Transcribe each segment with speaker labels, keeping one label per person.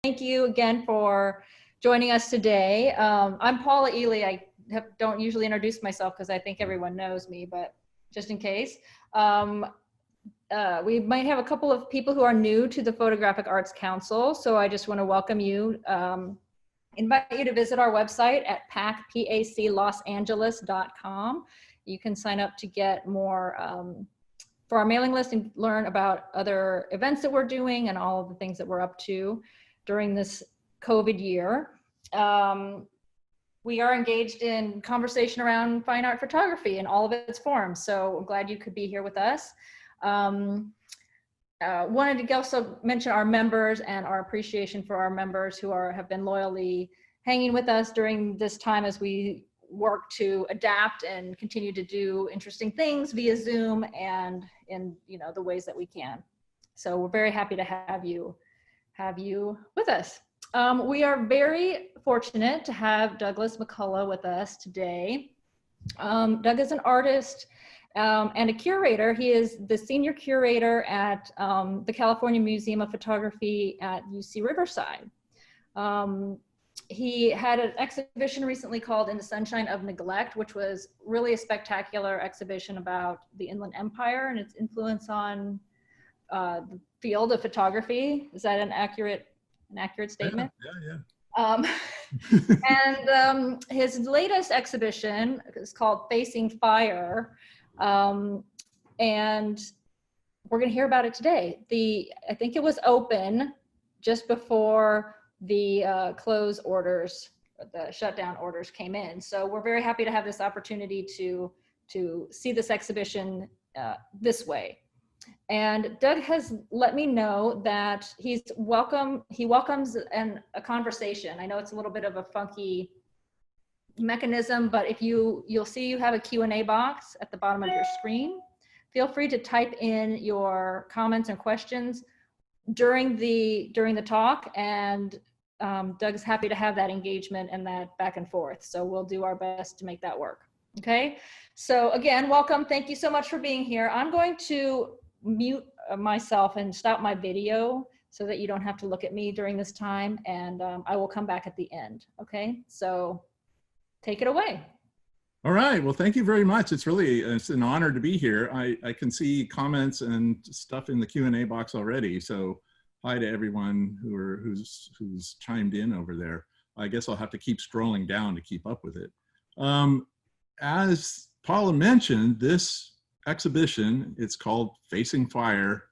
Speaker 1: Thank you again for joining us today. I'm Paula Ely. I don't usually introduce myself because I think everyone knows me, but just in case. We might have a couple of people who are new to the Photographic Arts Council, so I just want to welcome you. Invite you to visit our website at paclosangeles.com. You can sign up to get more for our mailing list and learn about other events that we're doing and all of the things that we're up to during this COVID year. We are engaged in conversation around fine art photography in all of its forms, so I'm glad you could be here with us. Wanted to also mention our members and our appreciation for our members who have been loyally hanging with us during this time as we work to adapt and continue to do interesting things via Zoom and in the ways that we can. So we're very happy to have you with us. We are very fortunate to have Douglas McCulloh with us today. Doug is an artist and a curator. He is the senior curator at the California Museum of Photography at UC Riverside. He had an exhibition recently called In the Sunshine of Neglect, which was really a spectacular exhibition about the Inland Empire and its influence on the field of photography. Is that an accurate statement?
Speaker 2: Yeah.
Speaker 1: And his latest exhibition is called Facing Fire, and we're going to hear about it today. I think it was open just before the close orders, the shutdown orders came in. So we're very happy to have this opportunity to see this exhibition this way. And Doug has let me know that he welcomes a conversation. I know it's a little bit of a funky mechanism, but you'll see you have a Q&A box at the bottom of your screen. Feel free to type in your comments and questions during the talk, and Doug's happy to have that engagement and that back and forth. So we'll do our best to make that work. Okay. So again, welcome. Thank you so much for being here. I'm going to mute myself and stop my video so that you don't have to look at me during this time, and I will come back at the end. Okay, so take it away.
Speaker 2: All right, well, thank you very much. It's an honor to be here. I can see comments and stuff in the Q&A box already, so hi to everyone who's chimed in over there. I guess I'll have to keep scrolling down to keep up with it. As Paula mentioned, this exhibition, it's called Facing Fire,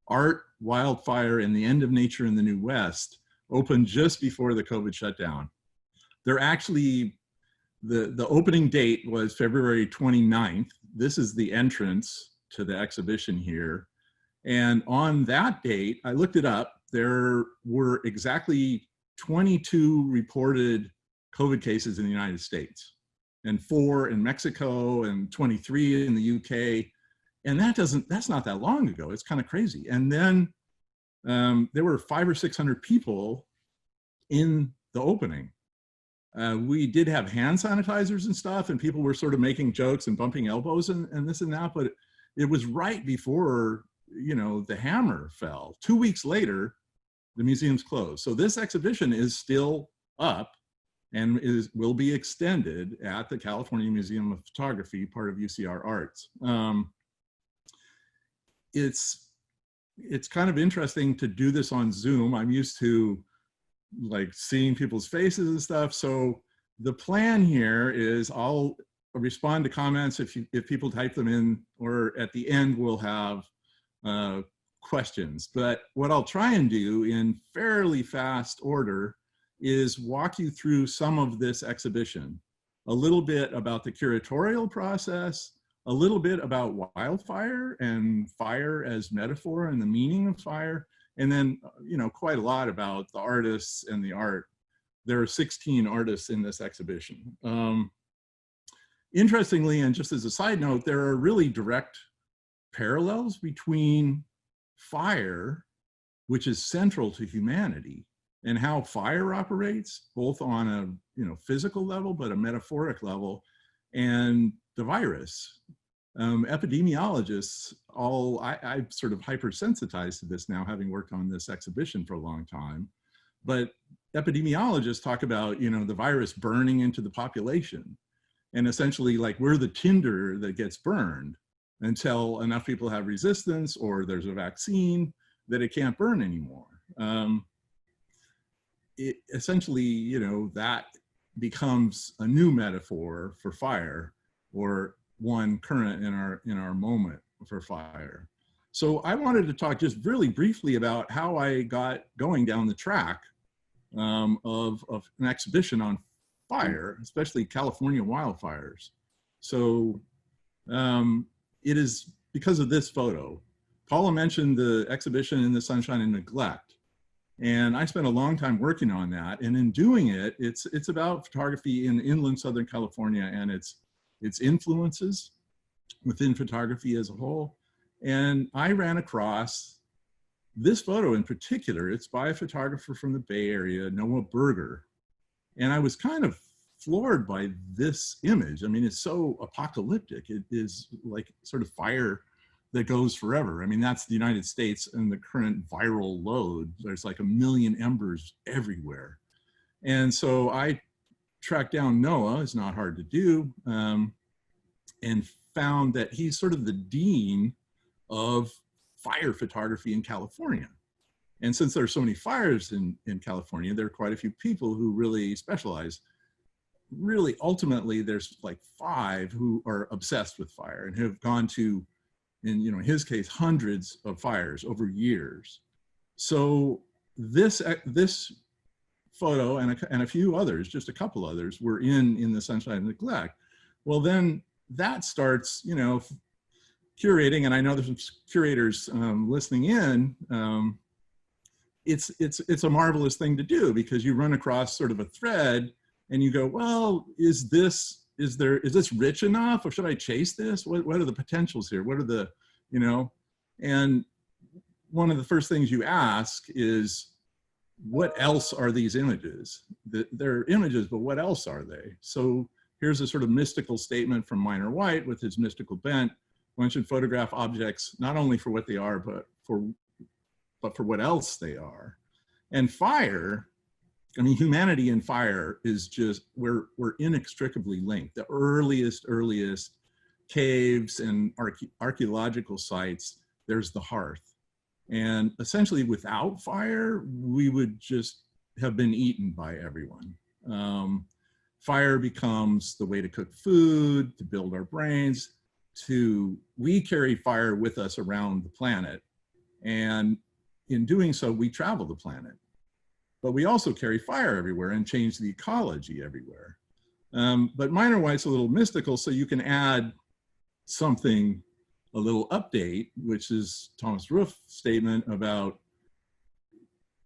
Speaker 2: Art, Wildfire, and the End of Nature in the New West, opened just before the COVID shutdown. They're actually, the opening date was February 29th. This is the entrance to the exhibition here. And on that date, I looked it up, there were exactly 22 reported COVID cases in the United States, and 4 in Mexico and 23 in the UK. And that's not that long ago. It's kind of crazy. And then there were 500 or 600 people in the opening. We did have hand sanitizers and stuff, and people were sort of making jokes and bumping elbows and this and that, but it was right before, the hammer fell. 2 weeks later, the museum's closed. So this exhibition is still up and will be extended at the California Museum of Photography, part of UCR Arts. It's kind of interesting to do this on Zoom. I'm used to like seeing people's faces and stuff. So the plan here is I'll respond to comments if people type them in, or at the end we'll have questions. But what I'll try and do in fairly fast order is walk you through some of this exhibition, a little bit about the curatorial process, a little bit about wildfire and fire as metaphor and the meaning of fire, and then quite a lot about the artists and the art. There are 16 artists in this exhibition. Interestingly, and just as a side note, there are really direct parallels between fire, which is central to humanity, and how fire operates, both on a physical level, but a metaphoric level, and the virus. Epidemiologists, I'm sort of hypersensitized to this now, having worked on this exhibition for a long time. But epidemiologists talk about, you know, the virus burning into the population. And essentially, like, we're the tinder that gets burned until enough people have resistance or there's a vaccine that it can't burn anymore. It essentially, you know, that becomes a new metaphor for fire, or one current in our moment for fire. So I wanted to talk just really briefly about how I got going down the track of an exhibition on fire, especially California wildfires. So it is because of this photo. Paula mentioned the exhibition In the Sunshine and Neglect. And I spent a long time working on that. And in doing it, it's about photography in inland Southern California and its influences within photography as a whole. And I ran across this photo in particular. It's by a photographer from the Bay Area, Noah Berger. And I was kind of floored by this image. I mean, it's so apocalyptic. It is like sort of fire that goes forever. I mean, that's the United States and the current viral load. There's like 1 million embers everywhere. And so I tracked down Noah, it's not hard to do, and found that he's sort of the dean of fire photography in California. And since there are so many fires in California, there are quite a few people who really specialize. Really, ultimately, there's like 5 who are obsessed with fire and have gone to, in his case, hundreds of fires over years. So this photo and a few others, just a couple others, were in the Sunshine and Neglect. Well, then that starts, curating, and I know there's some curators listening in. It's a marvelous thing to do, because you run across sort of a thread and you go, well, is this rich enough, or should I chase this? What are the potentials here? What are the, and one of the first things you ask is, what else are these images? They're images, but what else are they? So here's a sort of mystical statement from Minor White with his mystical bent. One should photograph objects not only for what they are, but for what else they are. And fire, I mean, humanity and fire is just, we're inextricably linked. The earliest caves and archaeological sites, there's the hearth. And essentially without fire, we would just have been eaten by everyone. Fire becomes the way to cook food, to build our brains, we carry fire with us around the planet. And in doing so, we travel the planet. But we also carry fire everywhere and change the ecology everywhere. But Minor White's a little mystical, so you can add something, a little update, which is Thomas Roof's statement about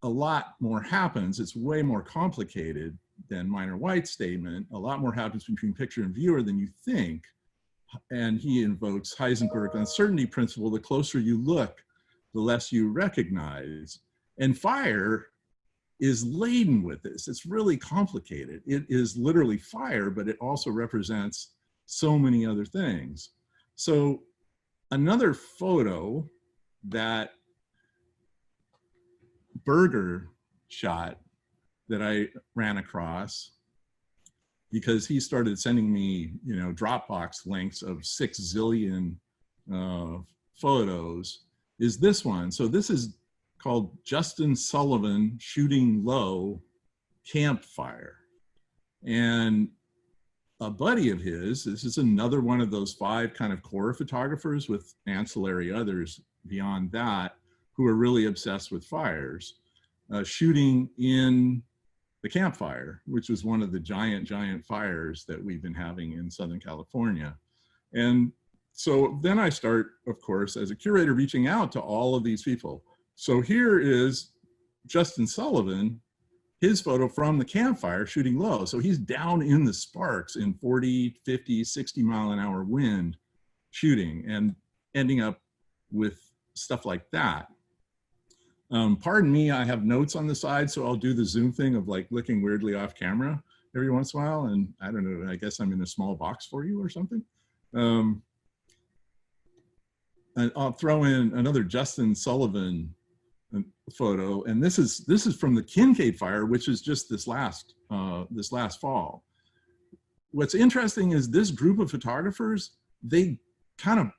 Speaker 2: a lot more happens. It's way more complicated than Minor White's statement. A lot more happens between picture and viewer than you think. And he invokes Heisenberg's uncertainty principle. The closer you look, the less you recognize. And fire is laden with this. It's really complicated. It is literally fire, but it also represents so many other things. So another photo that Berger shot that I ran across, because he started sending me, Dropbox links of 6 zillion photos, is this one. So this is called Justin Sullivan Shooting Low Campfire. And a buddy of his, this is another one of those 5 kind of core photographers with ancillary others beyond that, who are really obsessed with fires, shooting in the campfire, which was one of the giant fires that we've been having in Southern California. And so then I start, of course, as a curator, reaching out to all of these people. So here is Justin Sullivan, his photo from the campfire shooting low. So he's down in the sparks in 40, 50, 60 mile an hour wind shooting and ending up with stuff like that. Pardon me, I have notes on the side, so I'll do the Zoom thing of like looking weirdly off camera every once in a while. And I don't know, I guess I'm in a small box for you or something. And I'll throw in another Justin Sullivan photo, and this is from the Kincaid fire, which is just this last fall. What's interesting is this group of photographers, they kind of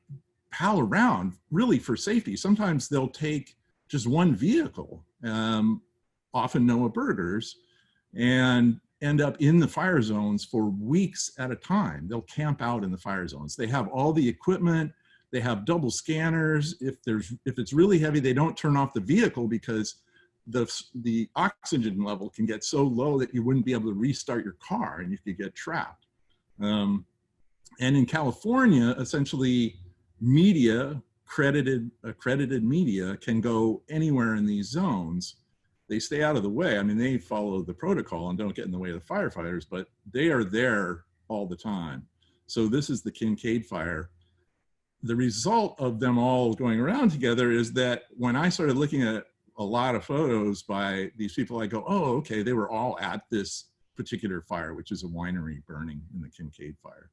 Speaker 2: pal around really for safety. Sometimes they'll take just one vehicle, often Noah Berger's, and end up in the fire zones for weeks at a time. They'll camp out in the fire zones. They have all the equipment. They have double scanners. If it's really heavy, they don't turn off the vehicle because the oxygen level can get so low that you wouldn't be able to restart your car and you could get trapped. And in California, essentially media, accredited media can go anywhere in these zones. They stay out of the way. I mean, they follow the protocol and don't get in the way of the firefighters, but they are there all the time. So this is the Kincaid fire. The result of them all going around together is that when I started looking at a lot of photos by these people, I go, oh, okay, they were all at this particular fire, which is a winery burning in the Kincaid fire.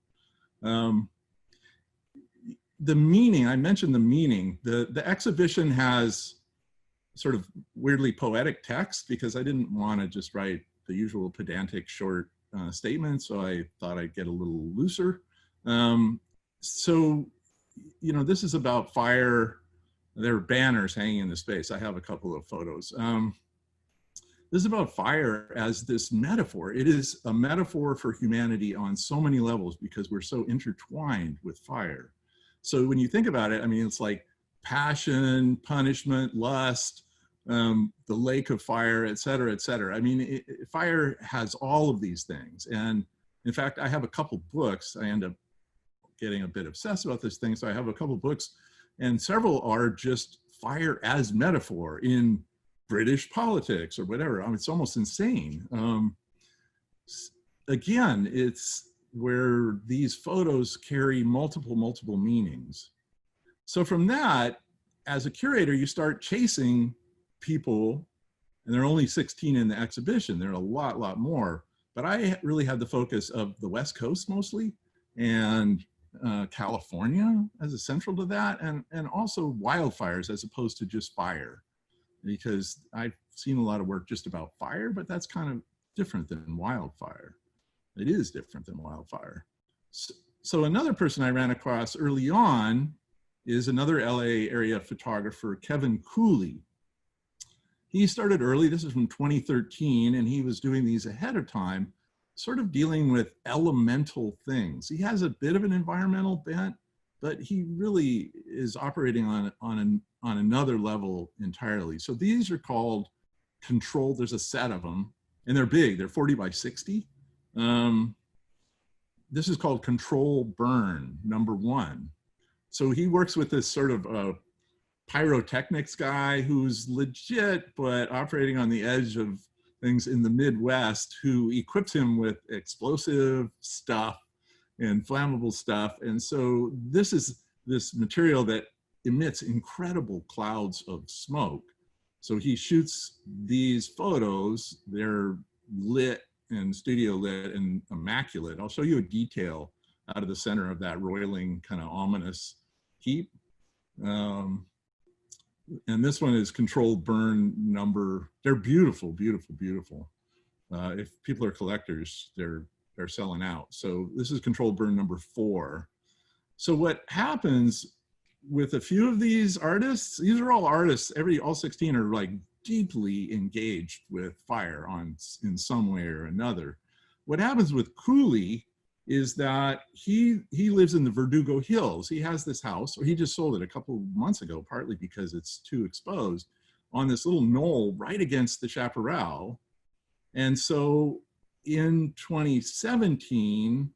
Speaker 2: The meaning, I mentioned the meaning, the exhibition has sort of weirdly poetic text because I didn't want to just write the usual pedantic short statement, so I thought I'd get a little looser. So, you know, this is about fire. There are banners hanging in the space. I have a couple of photos. This is about fire as this metaphor. It is a metaphor for humanity on so many levels because we're so intertwined with fire. So when you think about it, I mean, it's like passion, punishment, lust, the lake of fire, et cetera, et cetera. I mean, fire has all of these things. And in fact, I have a couple books. I end up getting a bit obsessed about this thing. So I have a couple books and several are just fire as metaphor in British politics or whatever. I mean, it's almost insane. Again, it's where these photos carry multiple meanings. So from that, as a curator, you start chasing people, and there are only 16 in the exhibition. There are a lot more, but I really had the focus of the West Coast mostly, and California as a central to that, and also wildfires as opposed to just fire, because I've seen a lot of work just about fire, but that's kind of different than wildfire. It is different than wildfire. So another person I ran across early on is another LA area photographer, Kevin Cooley. He started early, this is from 2013, and he was doing these ahead of time, sort of dealing with elemental things. He has a bit of an environmental bent, but he really is operating on another level entirely. So these are called controlled, there's a set of them, and they're big, they're 40 by 60. This is called Control Burn, #1. So he works with this sort of pyrotechnics guy who's legit, but operating on the edge of things in the Midwest, who equips him with explosive stuff and flammable stuff. And so this is this material that emits incredible clouds of smoke. So he shoots these photos, they're lit and studio lit and immaculate. I'll show you a detail out of the center of that roiling kind of ominous heap. And this one is Controlled Burn number. They're beautiful. If people are collectors, they're selling out. So this is Controlled Burn #4. So what happens with a few of these artists, these are all artists, all 16 are like deeply engaged with fire in some way or another. What happens with Cooley is that he lives in the Verdugo Hills. He has this house, or he just sold it a couple months ago, partly because it's too exposed, on this little knoll right against the chaparral. And so in 2017,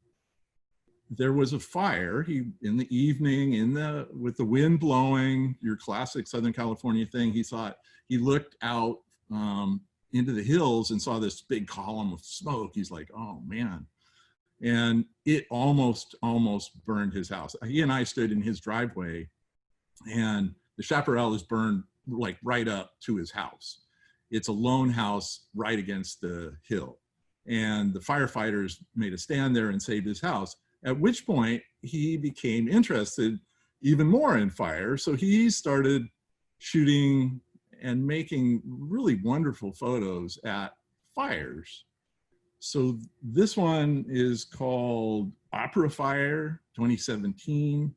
Speaker 2: there was a fire. In the evening, with the wind blowing, your classic Southern California thing, he looked out into the hills and saw this big column of smoke. He's like, oh man. And it almost burned his house. He and I stood in his driveway, and the chaparral is burned like right up to his house. It's a lone house right against the hill. And the firefighters made a stand there and saved his house, at which point he became interested even more in fire. So he started shooting and making really wonderful photos at fires. So this one is called Opera Fire 2017,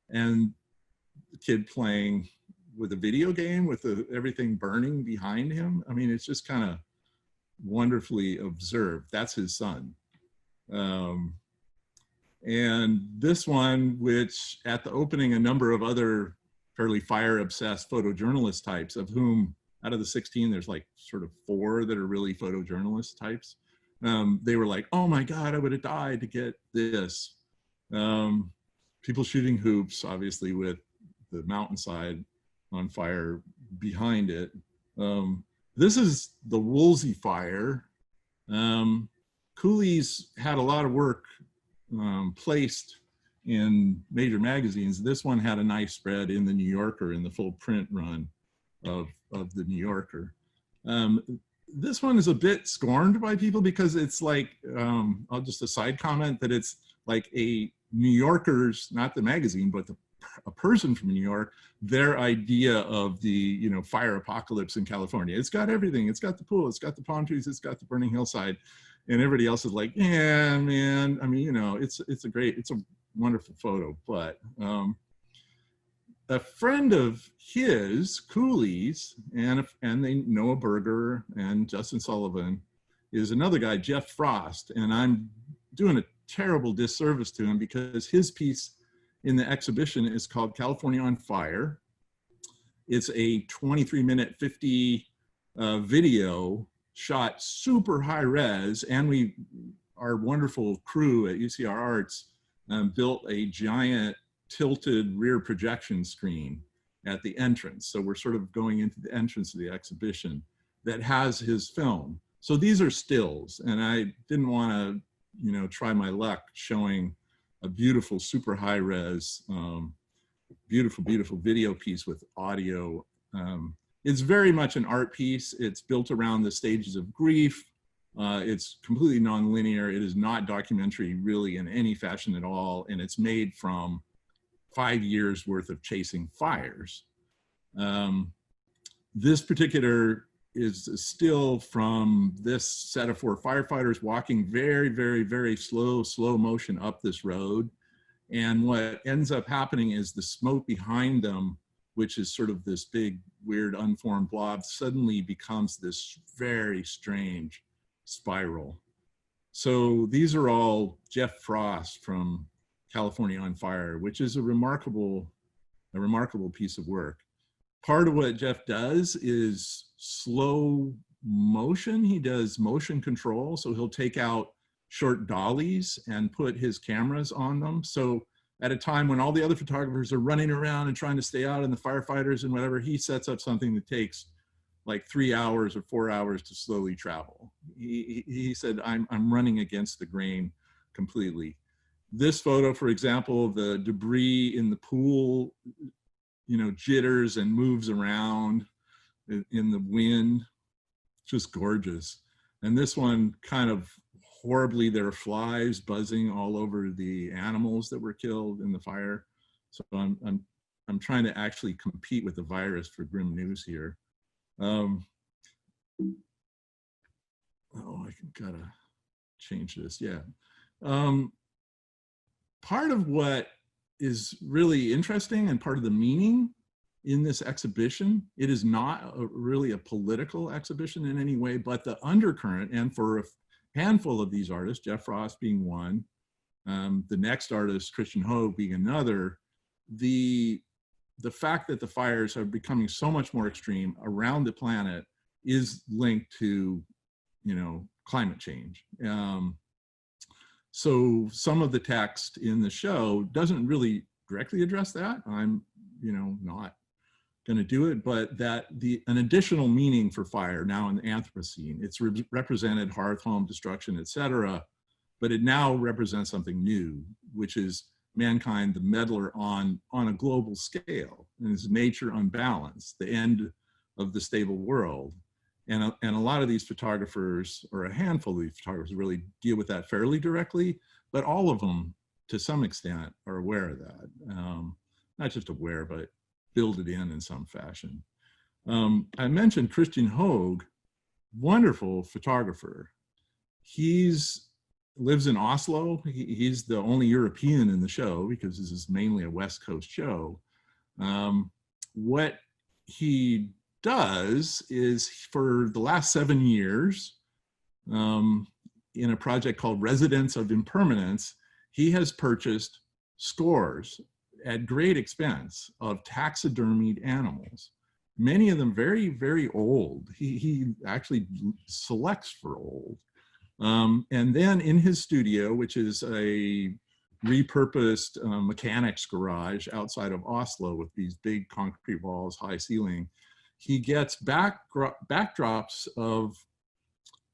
Speaker 2: and the kid playing with a video game with everything burning behind him. I mean, it's just kind of wonderfully observed. That's his son. And this one, which at the opening, a number of other fairly fire-obsessed photojournalist types, of whom out of the 16, there's like sort of 4 that are really photojournalist types. They were like, oh my God, I would have died to get this. People shooting hoops, obviously, with the mountainside on fire behind it. This is the Woolsey fire. Cooley's had a lot of work placed in major magazines. This one had a nice spread in the New Yorker, in the full print run of the New Yorker. This one is a bit scorned by people because it's like, I'll just a side comment that it's like a New Yorker's, not the magazine, but a person from New York, their idea of the, you know, fire apocalypse in California. It's got everything. It's got the pool, it's got the palm trees, it's got the burning hillside. And everybody else is like, yeah, man. I mean, you know, it's a wonderful photo. But a friend of his, Cooley's, and they know a Berger and Justin Sullivan, is another guy, Jeff Frost. And I'm doing a terrible disservice to him because his piece in the exhibition is called California on Fire. It's a 23-minute 50 video shot super high res, and our wonderful crew at UCR Arts built a giant tilted rear projection screen at the entrance. So we're sort of going into the entrance of the exhibition that has his film. So these are stills, and I didn't want to, you know, try my luck showing a beautiful super high res, beautiful video piece with audio. It's very much an art piece. It's built around the stages of grief. It's completely non-linear. It is not documentary really in any fashion at all. And it's made from 5 years worth of chasing fires. This particular is a still from this set of 4 firefighters walking very slow motion up this road. And what ends up happening is the smoke behind them, which is sort of this big, weird, unformed blob, suddenly becomes this very strange spiral. So these are all Jeff Frost from California on Fire, which is a remarkable piece of work. Part of what Jeff does is slow motion. He does motion control. So he'll take out short dollies and put his cameras on them. So at a time when all the other photographers are running around and trying to stay out, and the firefighters and whatever, he sets up something that takes like 3 hours or 4 hours to slowly travel. He said, I'm running against the grain completely. This photo, for example, the debris in the pool, you know, jitters and moves around in the wind, just gorgeous. And this one kind of horribly, there are flies buzzing all over the animals that were killed in the fire. So I'm trying to actually compete with the virus for grim news here. Oh, I gotta change this. Yeah. Part of what is really interesting and part of the meaning in this exhibition, it is not really a political exhibition in any way, but the undercurrent, and for a handful of these artists, Jeff Frost being one, the next artist, Christian Hogue, being another, the fact that the fires are becoming so much more extreme around the planet is linked to, you know, climate change. So some of the text in the show doesn't really directly address that. I'm, you know, not going to do it, but that an additional meaning for fire now in the Anthropocene, it's represented hearth, home, destruction, etc., but it now represents something new, which is mankind, the meddler on a global scale, and it's nature unbalanced, the end of the stable world. And a lot of these photographers, or a handful of these photographers, really deal with that fairly directly, but all of them, to some extent, are aware of that. Not just aware, but build it in some fashion. I mentioned Christian Hoag, wonderful photographer. He's lives in Oslo. He's the only European in the show because this is mainly a West Coast show. What he does is for the last 7 years, in a project called Residence of Impermanence, he has purchased scores at great expense of taxidermied animals, many of them very, very old. He actually selects for old. And then in his studio, which is a repurposed mechanics garage outside of Oslo with these big concrete walls, high ceiling, he gets backdrops of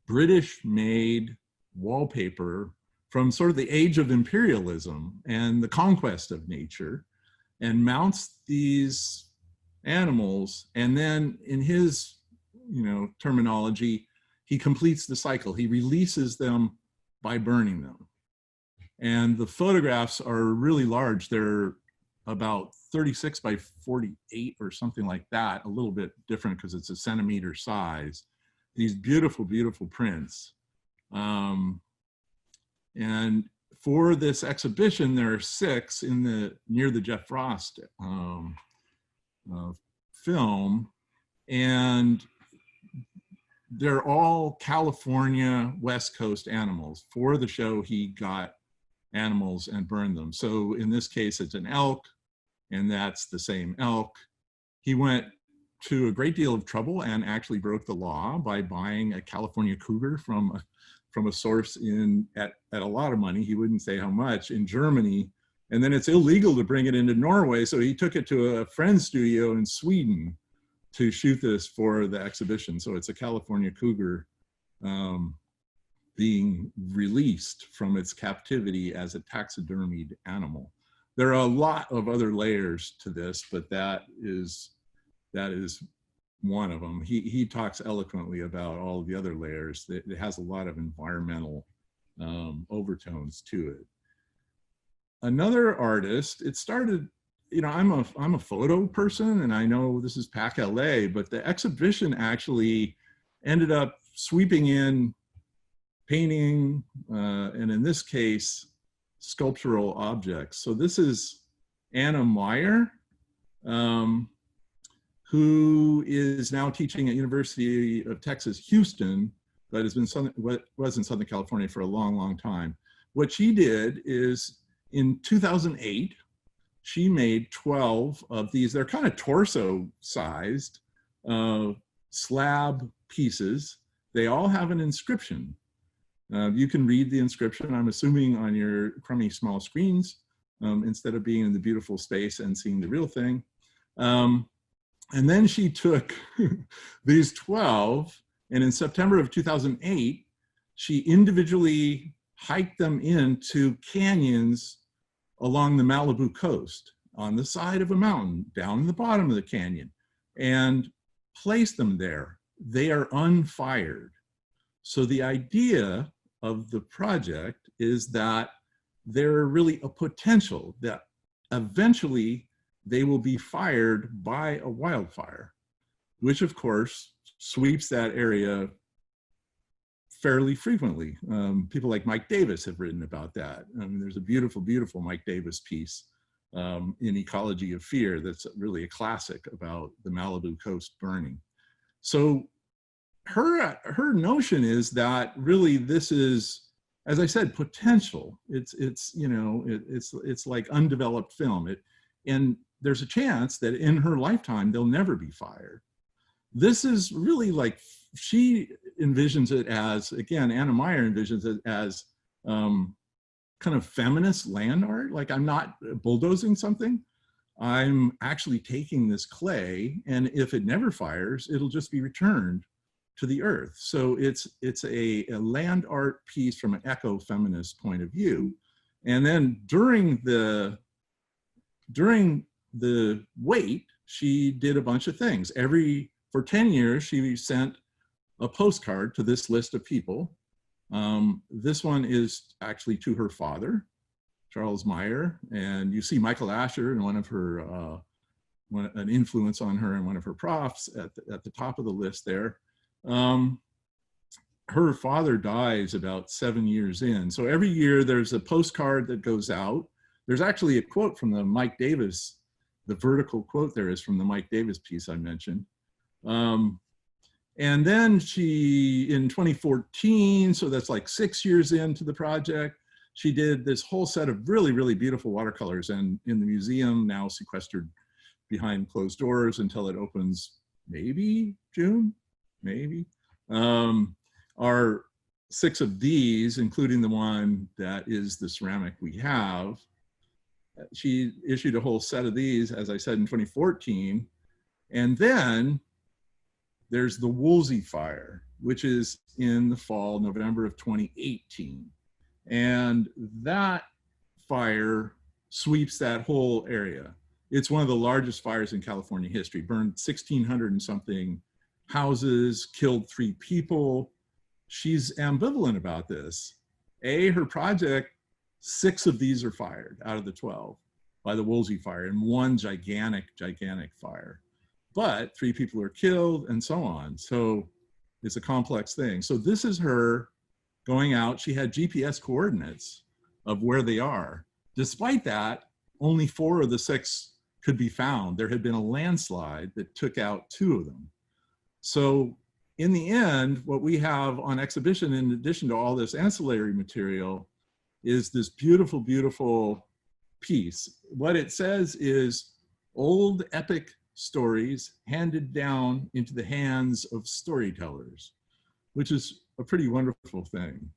Speaker 2: British-made wallpaper from sort of the age of imperialism and the conquest of nature, and mounts these animals. And then in his, terminology, he completes the cycle. He releases them by burning them. And the photographs are really large. They're about 36 by 48 or something like that, a little bit different because it's a centimeter size. These beautiful, beautiful prints. And for this exhibition, there are 6 near the Jeff Frost film, and they're all California West Coast animals. For the show, he got animals and burned them. So in this case, it's an elk, and that's the same elk. He went to a great deal of trouble and actually broke the law by buying a California cougar from a source at a lot of money. He wouldn't say how much, in Germany. And then it's illegal to bring it into Norway. So he took it to a friend's studio in Sweden to shoot this for the exhibition. So it's a California cougar being released from its captivity as a taxidermied animal. There are a lot of other layers to this, but that is one of them. He talks eloquently about all of the other layers. It has a lot of environmental overtones to it. Another artist, it started, I'm a photo person, and I know this is PAC LA, but the exhibition actually ended up sweeping in painting, and in this case, sculptural objects. So this is Anna Meyer, who is now teaching at University of Texas, Houston, but was in Southern California for a long, long time. What she did is in 2008, she made 12 of these. They're kind of torso-sized slab pieces. They all have an inscription. You can read the inscription, I'm assuming, on your crummy small screens, instead of being in the beautiful space and seeing the real thing. And then she took these 12, and in September of 2008, she individually hiked them into canyons along the Malibu coast, on the side of a mountain, down in the bottom of the canyon, and placed them there. They are unfired. So the idea of the project is that there really a potential that eventually they will be fired by a wildfire, which of course sweeps that area fairly frequently. People like Mike Davis have written about that. There's a beautiful, beautiful Mike Davis piece in Ecology of Fear that's really a classic about the Malibu coast burning. So her notion is that really this is, as I said, potential. It's like undeveloped film. And there's a chance that in her lifetime they'll never be fired. This is really like, she envisions it as, again, Anna Meyer envisions it as kind of feminist land art. Like, I'm not bulldozing something. I'm actually taking this clay, and if it never fires, it'll just be returned to the earth. So it's a land art piece from an eco-feminist point of view. And then during the wait, she did a bunch of things. For 10 years, she sent a postcard to this list of people. This one is actually to her father, Charles Meyer, and you see Michael Asher in one of her an influence on her and one of her profs at the top of the list there. Her father dies about 7 years in. So every year there's a postcard that goes out. There's actually a quote from the Mike Davis, the vertical quote there is from the Mike Davis piece I mentioned. And then she, in 2014, so that's like 6 years into the project, she did this whole set of really, really beautiful watercolors, and in the museum now sequestered behind closed doors until it opens maybe June, maybe. Are 6 of these, including the one that is the ceramic we have. She issued a whole set of these, as I said, in 2014. And then there's the Woolsey fire, which is in the fall, November of 2018. And that fire sweeps that whole area. It's one of the largest fires in California history, burned 1,600 and something houses, killed 3 people. She's ambivalent about this. Her project, 6 of these are fired out of the 12 by the Woolsey fire, and 1 gigantic, gigantic fire. But 3 people are killed and so on. So it's a complex thing. So this is her going out. She had GPS coordinates of where they are. Despite that, only 4 of the 6 could be found. There had been a landslide that took out 2 of them. So in the end, what we have on exhibition, in addition to all this ancillary material, is this beautiful, beautiful piece. What it says is old epic stories handed down into the hands of storytellers, which is a pretty wonderful thing.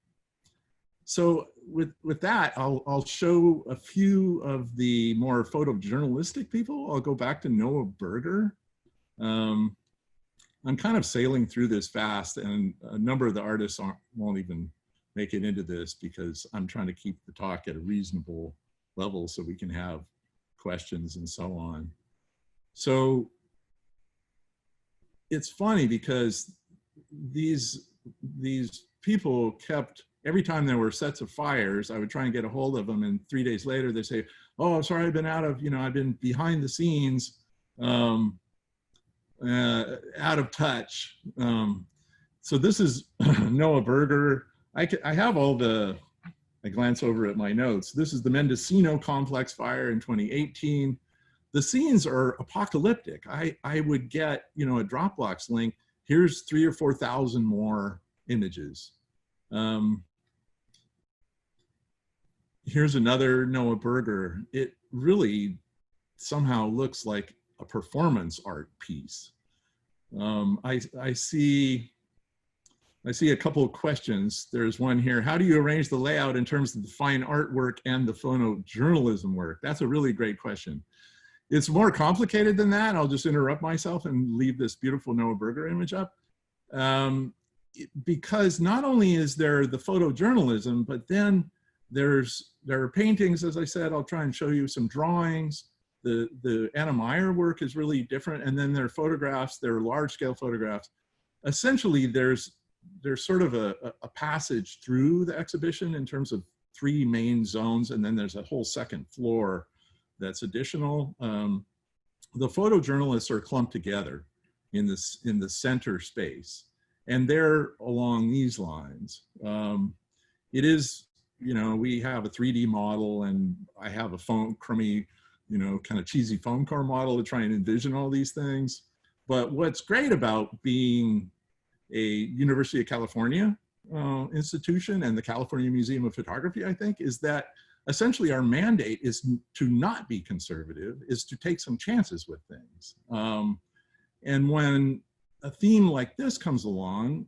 Speaker 2: So with that, I'll show a few of the more photojournalistic people. I'll go back to Noah Berger. I'm kind of sailing through this fast, and a number of the artists won't even make it into this because I'm trying to keep the talk at a reasonable level so we can have questions and so on. So it's funny because these people kept, every time there were sets of fires, I would try and get a hold of them, and 3 days later they say, oh, I'm sorry, I've been out of, I've been behind the scenes, out of touch. So this is Noah Berger. I have all I glance over at my notes. This is the Mendocino complex fire in 2018. The scenes are apocalyptic. I would get, a Dropbox link. Here's 3,000 or 4,000 more images. Here's another Noah Berger. It really somehow looks like a performance art piece. I see a couple of questions. There's one here. How do you arrange the layout in terms of the fine artwork and the photojournalism work? That's a really great question. It's more complicated than that. I'll just interrupt myself and leave this beautiful Noah Berger image up. Because not only is there the photojournalism, but then there are paintings, as I said. I'll try and show you some drawings. The Anna Meyer work is really different. And then there are photographs, there are large scale photographs. Essentially, there's sort of a passage through the exhibition in terms of 3 main zones, and then there's a whole second floor that's additional. The photojournalists are clumped together in the center space, and they're along these lines. It is, we have a 3D model, and I have a crummy, kind of cheesy foam car model to try and envision all these things. But what's great about being a University of California institution and the California Museum of Photography, I think, is that essentially our mandate is to not be conservative, is to take some chances with things. And when a theme like this comes along,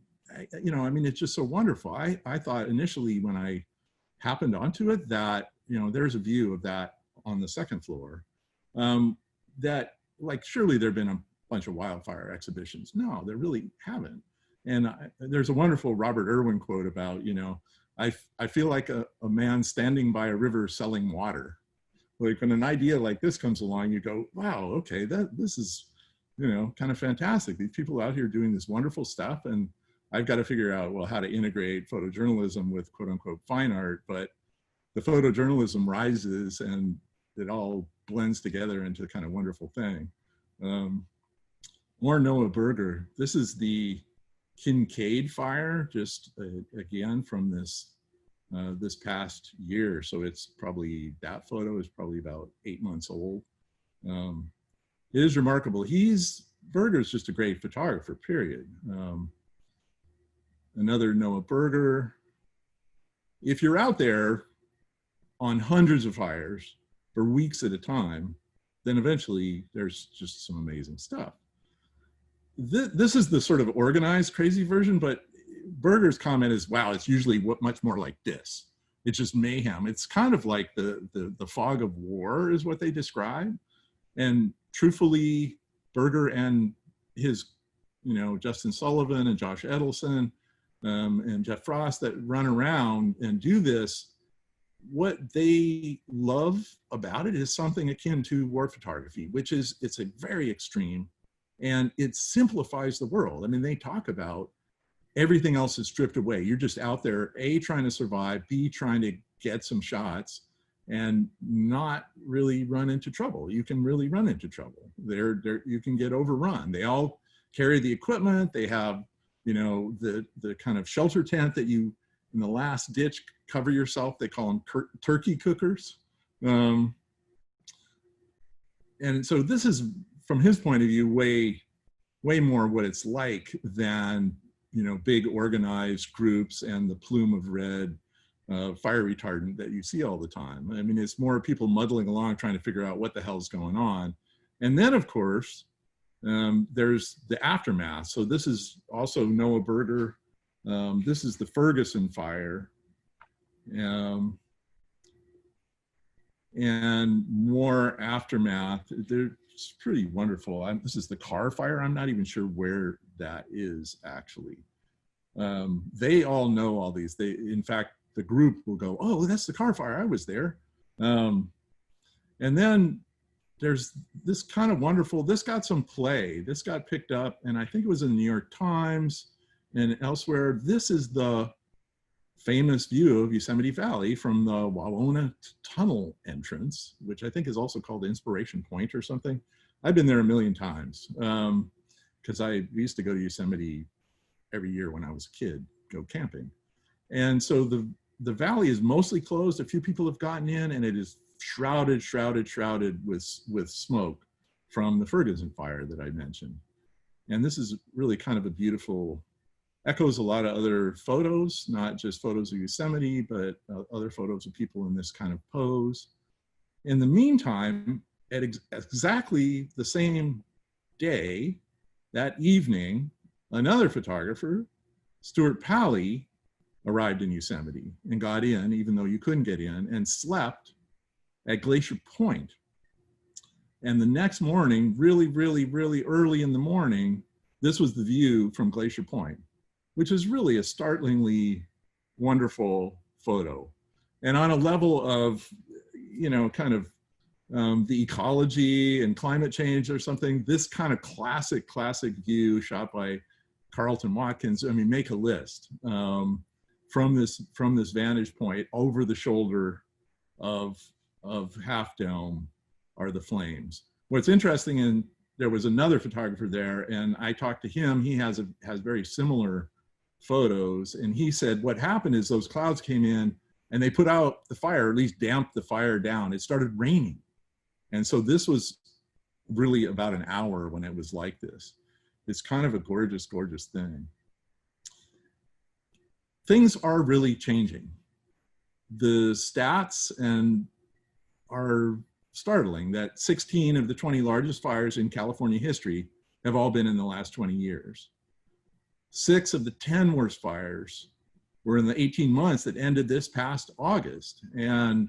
Speaker 2: it's just so wonderful. I thought initially when I happened onto it that, there's a view of that on the second floor, that like, surely there've been a bunch of wildfire exhibitions. No, there really haven't. And there's a wonderful Robert Irwin quote about, I feel like a man standing by a river selling water. Like when an idea like this comes along, you go, wow, okay, this is, kind of fantastic. These people out here doing this wonderful stuff. And I've got to figure out, well, how to integrate photojournalism with quote unquote fine art. But the photojournalism rises and it all blends together into a kind of wonderful thing. More Noah Berger. This is the Kincaid fire, just again from this this past year. So it's probably, that photo is probably about 8 months old. It is remarkable. Berger's just a great photographer, period. Another Noah Berger. If you're out there on hundreds of fires for weeks at a time, then eventually there's just some amazing stuff. This is the sort of organized crazy version, but Berger's comment is, wow, it's usually much more like this. It's just mayhem. It's kind of like the fog of war is what they describe. And truthfully, Berger and his, Justin Sullivan and Josh Edelson and Jeff Frost that run around and do this, what they love about it is something akin to war photography, which is, it's a very extreme, and it simplifies the world. I mean, they talk about everything else is stripped away. You're just out there, A, trying to survive, B, trying to get some shots and not really run into trouble. You can really run into trouble. You can get overrun. They all carry the equipment. They have, the kind of shelter tent that you, in the last ditch, cover yourself. They call them turkey cookers. And so this is, from his point of view, way more what it's like than, big organized groups and the plume of red fire retardant that you see all the time. I mean, it's more people muddling along trying to figure out what the hell's going on. And then, of course, there's the aftermath. So this is also Noah Berger. This is the Ferguson fire. And more aftermath. It's pretty wonderful. This is the Carr fire. I'm not even sure where that is actually. They all know all these. In fact, the group will go, oh, that's the Carr fire. I was there. And then there's this kind of wonderful, this got some play. This got picked up, and I think it was in the New York Times and elsewhere. This is the famous view of Yosemite Valley from the Wawona Tunnel entrance, which I think is also called Inspiration Point or something. I've been there a million times because I used to go to Yosemite every year when I was a kid, go camping. And so the valley is mostly closed. A few people have gotten in, and it is shrouded with smoke from the Ferguson fire that I mentioned. And this is really kind of a beautiful, echoes a lot of other photos, not just photos of Yosemite, but other photos of people in this kind of pose. In the meantime, at exactly the same day, that evening, another photographer, Stuart Pally, arrived in Yosemite and got in, even though you couldn't get in, and slept at Glacier Point. And the next morning, really early in the morning, this was the view from Glacier Point, which is really a startlingly wonderful photo. And on a level of, kind of the ecology and climate change or something, this kind of classic view shot by Carlton Watkins, I mean, make a list from this vantage point over the shoulder of Half Dome are the flames. What's interesting, and there was another photographer there, and I talked to him. He has very similar photos, and he said what happened is those clouds came in and they put out the fire, or at least damped the fire down. It started raining, and so this was really about an hour when it was like this. It's kind of a gorgeous thing. Things are really changing. The stats are startling that 16 of the 20 largest fires in California history have all been in the last 20 years. 6 of the 10 worst fires were in the 18 months that ended this past August. And,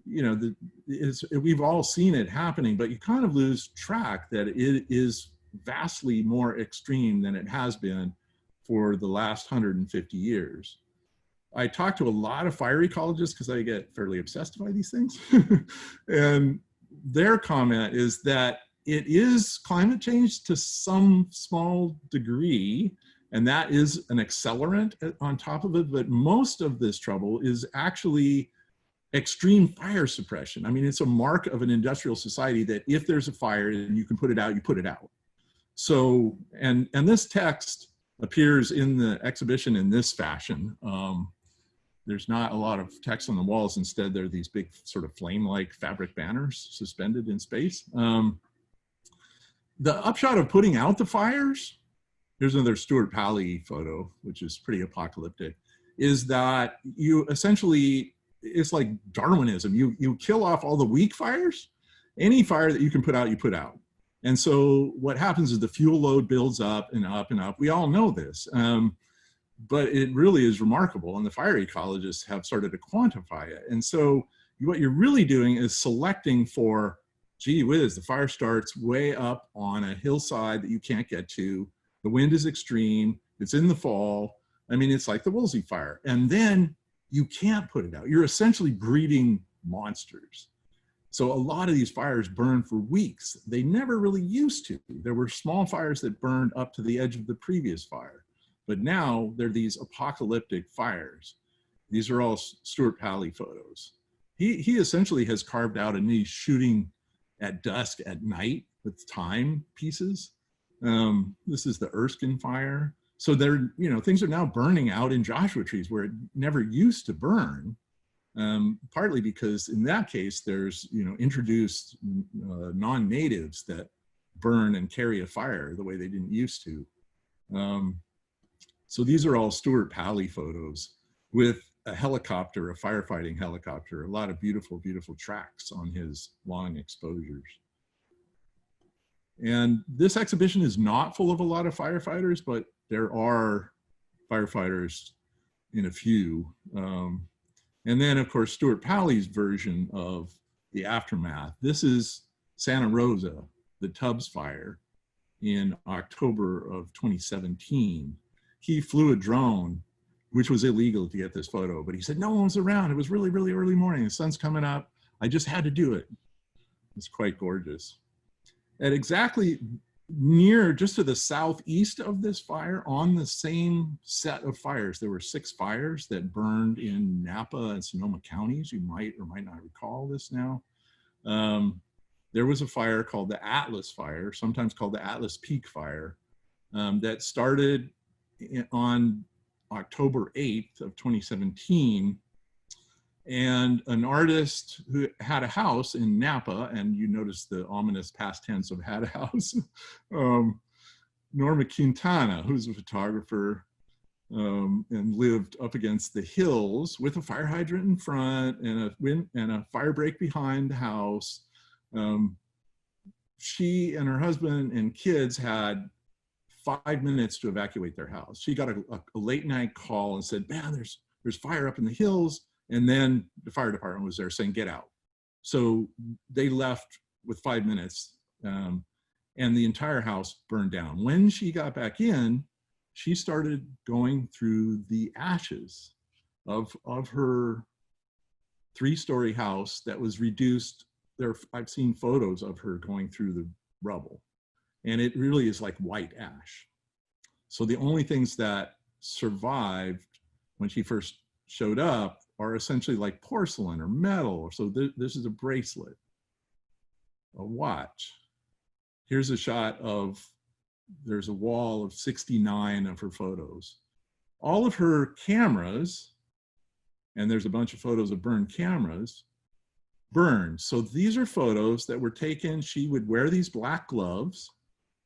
Speaker 2: we've all seen it happening, but you kind of lose track that it is vastly more extreme than it has been for the last 150 years. I talk to a lot of fire ecologists because I get fairly obsessed by these things. And their comment is that it is climate change to some small degree, and that is an accelerant on top of it. But most of this trouble is actually extreme fire suppression. I mean, it's a mark of an industrial society that if there's a fire and you can put it out, you put it out. So, and this text appears in the exhibition in this fashion. There's not a lot of text on the walls. Instead, there are these big sort of flame-like fabric banners suspended in space. The upshot of putting out the fires, here's another Stuart Pally photo, which is pretty apocalyptic, is that you essentially, it's like Darwinism. You kill off all the weak fires. Any fire that you can put out, you put out. And so what happens is the fuel load builds up and up and up. We all know this, but it really is remarkable. And the fire ecologists have started to quantify it. And so what you're really doing is selecting for, gee whiz, the fire starts way up on a hillside that you can't get to. The wind is extreme. It's in the fall. I mean, it's like the Woolsey fire. And then you can't put it out. You're essentially breeding monsters. So a lot of these fires burn for weeks. They never really used to. There were small fires that burned up to the edge of the previous fire. But now they're these apocalyptic fires. These are all Stuart Pally photos. He essentially has carved out a niche shooting at dusk at night with time pieces. This is the Erskine fire. So they're, you know, things are now burning out in Joshua trees where it never used to burn. Partly because in that case, there's, you know, introduced non-natives that burn and carry a fire the way they didn't used to. So these are all Stuart Pally photos with a helicopter, a firefighting helicopter, a lot of beautiful, beautiful tracks on his long exposures. And this exhibition is not full of a lot of firefighters, but there are firefighters in a few. And then, of course, Stuart Pally's version of the aftermath. This is Santa Rosa, the Tubbs fire in October of 2017. He flew a drone, which was illegal to get this photo, but he said, no one was around. It was really, really early morning. The sun's coming up. I just had to do it. It's quite gorgeous. At exactly near, just to the southeast of this fire, on the same set of fires, there were 6 fires that burned in Napa and Sonoma counties. You might or might not recall this now. There was a fire called the Atlas Fire, sometimes called the Atlas Peak Fire, that started on October 8th of 2017. And an artist who had a house in Napa, and you notice the ominous past tense of had a house, Norma Quintana, who's a photographer and lived up against the hills with a fire hydrant in front and a fire break behind the house. She and her husband and kids had 5 minutes to evacuate their house. She got a late night call and said, man, there's fire up in the hills. And then the fire department was there saying, get out. So they left with 5 minutes and the entire house burned down. When she got back in, she started going through the ashes of her 3-story house that was reduced. I've seen photos of her going through the rubble, and it really is like white ash. So the only things that survived when she first showed up are essentially like porcelain or metal. So this is a bracelet, a watch. Here's a shot of, there's a wall of 69 of her photos. All of her cameras, and there's a bunch of photos of burned cameras, burned. So these are photos that were taken. She would wear these black gloves,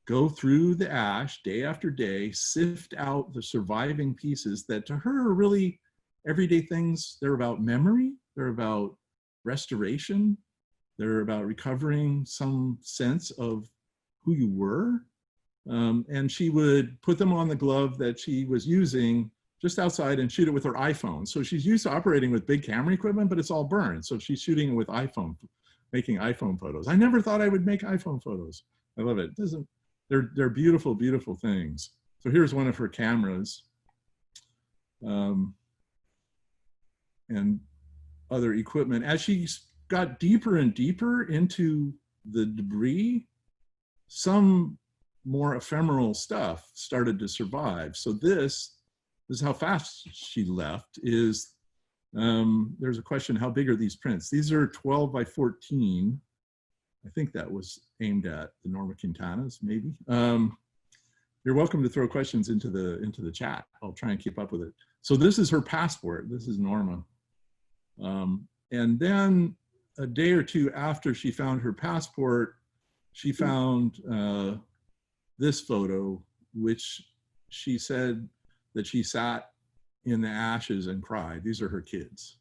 Speaker 2: go through the ash day after day, sift out the surviving pieces that to her are really everyday things. They're about memory, they're about restoration, they're about recovering some sense of who you were. And she would put them on the glove that she was using just outside and shoot it with her iPhone. So she's used to operating with big camera equipment, but it's all burned. So she's shooting it with iPhone, making iPhone photos. I never thought I would make iPhone photos. I love it. They're beautiful, beautiful things. So here's one of her cameras. And other equipment. As she got deeper and deeper into the debris, some more ephemeral stuff started to survive. So this is how fast she left, is There's a question, how big are these prints? These are 12 by 14. I think that was aimed at the Norma Quintanas, maybe. You're welcome to throw questions into the chat. I'll try and keep up with it. So this is her passport. This is Norma. And then a day or two after she found her passport, she found this photo, which she said that she sat in the ashes and cried. These are her kids,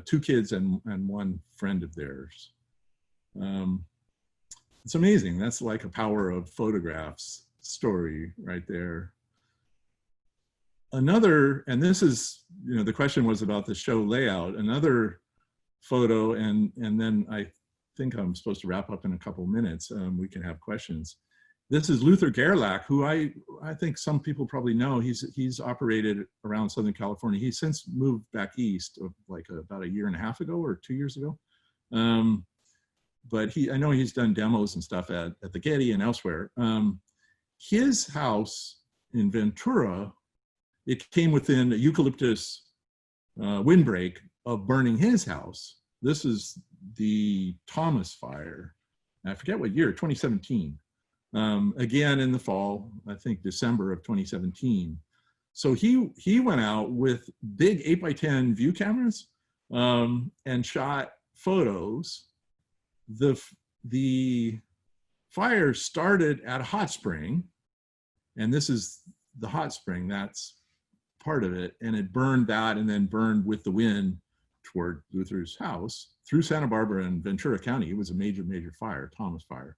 Speaker 2: 2 kids and 1 friend of theirs. It's amazing. That's like a power of photographs story right there. Another, and this is, you know, the question was about the show layout. Another photo, and then I think I'm supposed to wrap up in a couple minutes. We can have questions. This is Luther Gerlach, who I think some people probably know. He's operated around Southern California. He's since moved back east, like about a year and a half ago or 2 years ago. But I know he's done demos and stuff at the Getty and elsewhere. His house in Ventura, it came within a eucalyptus windbreak of burning his house. This is the Thomas fire. I forget what year, 2017. Again in the fall, I think December of 2017. So he went out with big 8x10 view cameras and shot photos. The fire started at a hot spring, and this is the hot spring, that's part of it, and it burned that and then burned with the wind toward Luther's house through Santa Barbara and Ventura County. It was a major fire, Thomas fire.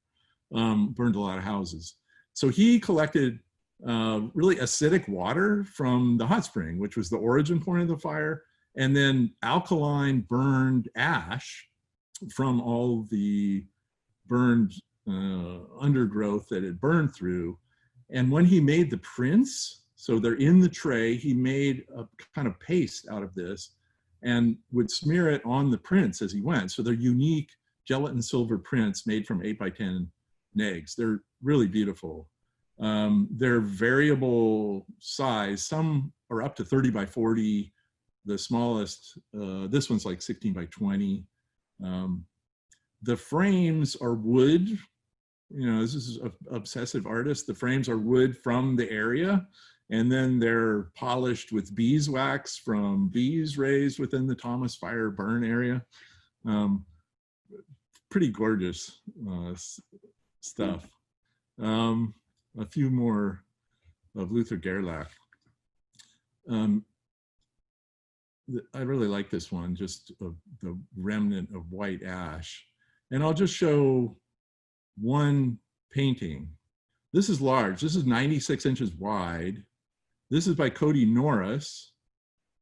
Speaker 2: Burned a lot of houses. So he collected really acidic water from the hot spring, which was the origin point of the fire, and then alkaline burned ash from all the burned undergrowth that it burned through. And when he made the prints, so they're in the tray, he made a kind of paste out of this and would smear it on the prints as he went. So they're unique gelatin silver prints made from 8x10 negs. They're really beautiful. They're variable size. Some are up to 30 by 40. The smallest, this one's like 16 by 20. The frames are wood. You know, this is an obsessive artist. The frames are wood from the area, and then they're polished with beeswax from bees raised within the Thomas fire burn area. Pretty gorgeous stuff. A few more of Luther Gerlach. I really like this one, just the remnant of white ash. And I'll just show one painting. This is large. This is 96 inches wide. This is by Cody Norris.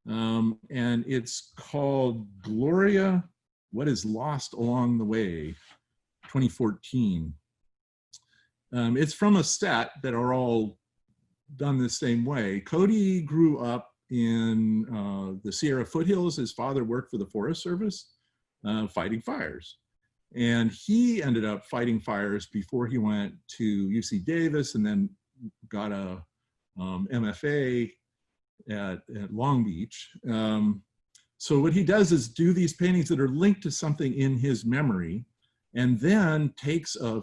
Speaker 2: And it's called Gloria, What is Lost Along the Way, 2014. It's from a set that are all done the same way. Cody grew up in the Sierra foothills. His father worked for the Forest Service, fighting fires. And he ended up fighting fires before he went to UC Davis and then got a MFA at Long Beach. So what he does is do these paintings that are linked to something in his memory, and then takes a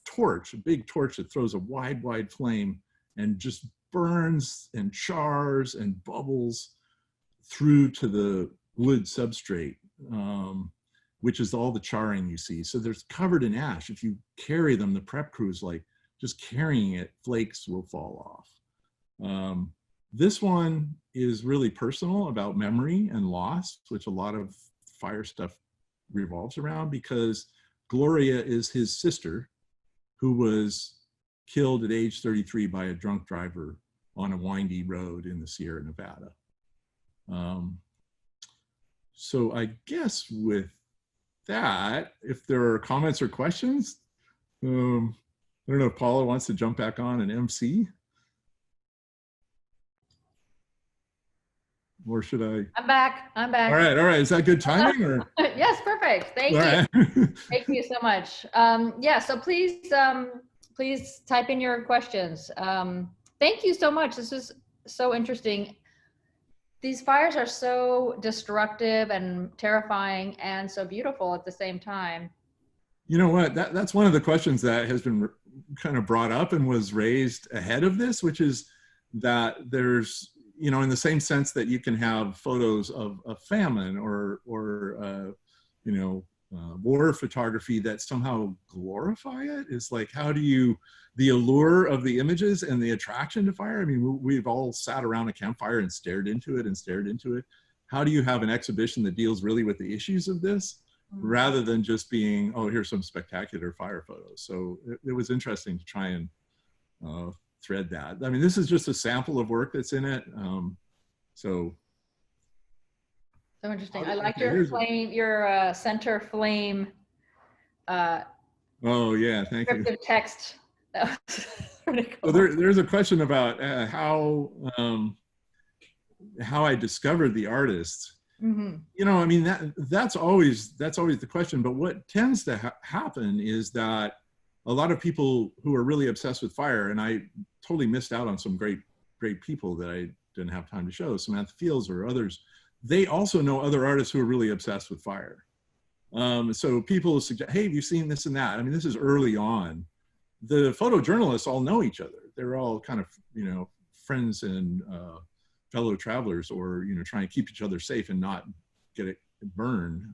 Speaker 2: torch, a big torch that throws a wide flame and just burns and chars and bubbles through to the wood substrate, which is all the charring you see. So there's covered in ash. If you carry them, the prep crew is like, just carrying it, flakes will fall off. This one is really personal, about memory and loss, which a lot of fire stuff revolves around, because Gloria is his sister, who was killed at age 33 by a drunk driver on a windy road in the Sierra Nevada. So I guess with that, if there are comments or questions, I don't know if Paula wants to jump back on and MC. Or should I?
Speaker 1: I'm back. I'm back.
Speaker 2: All right. Is that good timing? Or?
Speaker 1: Yes, perfect. Thank you.
Speaker 2: Right.
Speaker 1: Thank you so much. Yeah, so please type in your questions. Thank you so much. This is so interesting. these fires are so destructive and terrifying and so beautiful at the same time.
Speaker 2: You know what? That's one of the questions that has been kind of brought up and was raised ahead of this, which is that there's, you know, in the same sense that you can have photos of a famine or you know, war photography that somehow glorify it. It's like, how do you, the allure of the images and the attraction to fire? I mean, we've all sat around a campfire and stared into it and stared into it. How do you have an exhibition that deals really with the issues of this, rather than just being, oh, here's some spectacular fire photos? So it was interesting to try and thread that. I mean, this is just a sample of work that's in it. So
Speaker 1: interesting. I like your flame, your center flame.
Speaker 2: Oh yeah, thank you.
Speaker 1: Text. That was pretty cool.
Speaker 2: So there's a question about how I discovered the artist.
Speaker 1: Mm-hmm.
Speaker 2: You know, I mean, that's always the question. But what tends to happen is that a lot of people who are really obsessed with fire, and I totally missed out on some great people that I didn't have time to show, Samantha Fields or others, they also know other artists who are really obsessed with fire. So people suggest, hey, have you seen this and that? I mean, this is early on. The photojournalists all know each other. They're all kind of, you know, friends and fellow travelers, or, you know, trying to keep each other safe and not get it burned.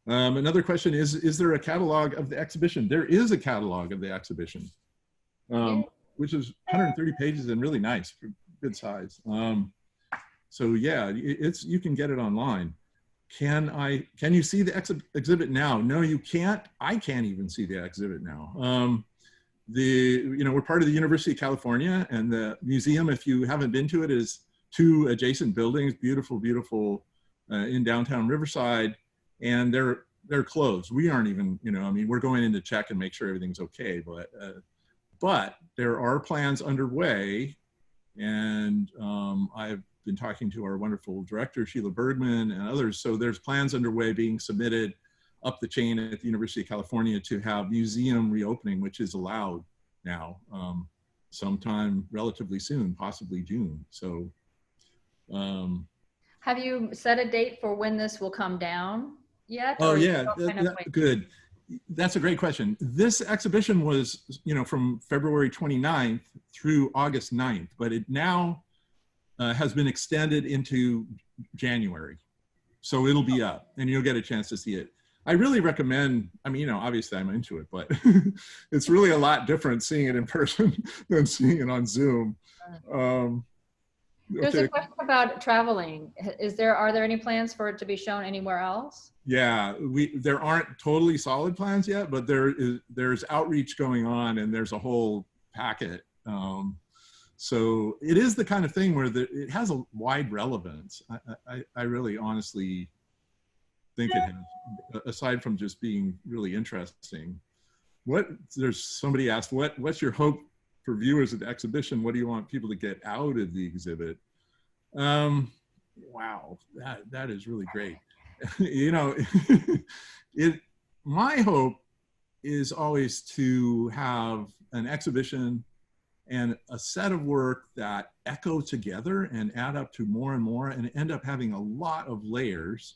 Speaker 2: Another question is there a catalog of the exhibition? There is a catalog of the exhibition, which is 130 pages and really nice, good size. So yeah, you can get it online. Can you see the exhibit now? No, you can't. I can't even see the exhibit now. You know, we're part of the University of California, and the museum, if you haven't been to it, is 2 adjacent buildings, beautiful, beautiful, in downtown Riverside, and they're closed. We aren't even, you know, I mean, we're going in to check and make sure everything's okay, but there are plans underway, and I've been talking to our wonderful director, Sheila Bergman, and others. So there's plans underway being submitted up the chain at the University of California to have museum reopening, which is allowed now, sometime relatively soon, possibly June. So.
Speaker 1: Have you set a date for when this will come down yet?
Speaker 2: Oh yeah, good. That's a great question. This exhibition was, you know, from February 29th through August 9th, but it now has been extended into January. So it'll be up and you'll get a chance to see it. I really recommend, I mean, you know, obviously I'm into it, but it's really a lot different seeing it in person than seeing it on Zoom.
Speaker 1: There's a question about traveling. Are there any plans for it to be shown anywhere else?
Speaker 2: Yeah, there aren't totally solid plans yet, but there's outreach going on, and there's a whole packet. So it is the kind of thing where it has a wide relevance. I really honestly think it has, aside from just being really interesting. Somebody asked, what's your hope for viewers at the exhibition? What do you want people to get out of the exhibit? Wow, that is really great. You know, my hope is always to have an exhibition and a set of work that echo together and add up to more and more and end up having a lot of layers,